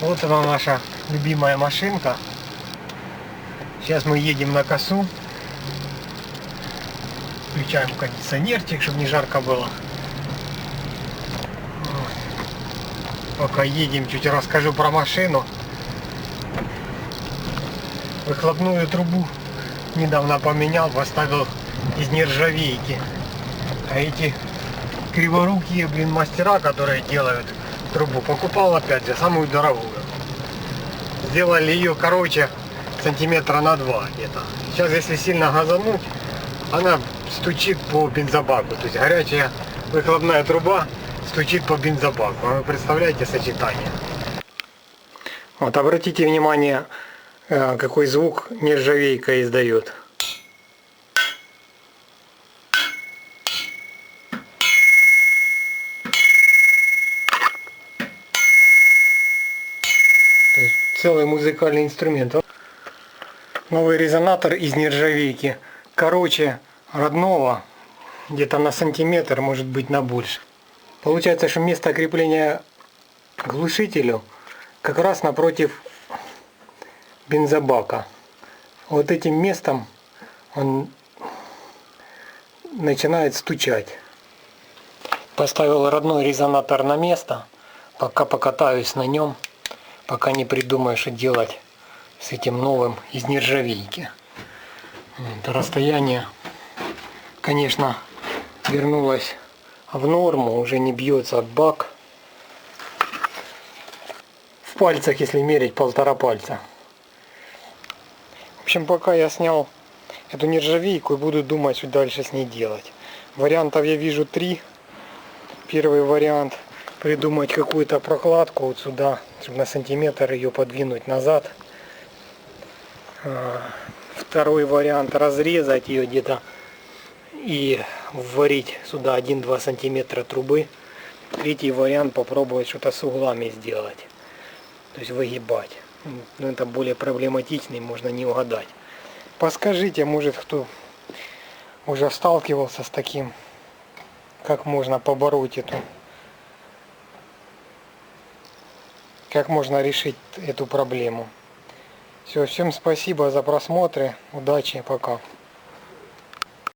Вот она, наша любимая машинка. Сейчас мы едем на косу. Включаем кондиционерчик, чтобы не жарко было. Пока едем, чуть расскажу про машину. Выхлопную трубу недавно поменял, поставил из нержавейки. А эти криворукие, мастера, которые делают трубу, покупал опять же самую дорогую. Сделали ее короче сантиметра на 2 где-то. Сейчас если сильно газануть, она стучит по бензобаку. То есть горячая выхлопная труба стучит по бензобаку. Вы представляете сочетание? Вот обратите внимание, какой звук нержавейка издает. То есть целый музыкальный инструмент. Новый резонатор из нержавейки. Короче родного, где-то на сантиметр, может быть на больше. Получается, что место крепления к глушителю как раз напротив бензобака. Вот этим местом он начинает стучать. Поставил родной резонатор на место, пока покатаюсь на нем, пока не придумаю, что делать с этим новым из нержавейки. Это расстояние, конечно, вернулось в норму, уже не бьется от бак. В пальцах, если мерить, 1,5 пальца. В общем, пока я снял эту нержавейку и буду думать, что дальше с ней делать. Вариантов я вижу 3. Первый вариант — придумать какую-то прокладку вот сюда, чтобы на сантиметр ее подвинуть назад. Второй вариант — разрезать ее где-то и вварить сюда 1-2 сантиметра трубы. Третий вариант — попробовать что-то с углами сделать. То есть выгибать. Но это более проблематичный, можно не угадать. Подскажите, может, кто уже сталкивался с таким, как можно побороть эту, как можно решить эту проблему. Все, всем спасибо за просмотры, удачи, пока.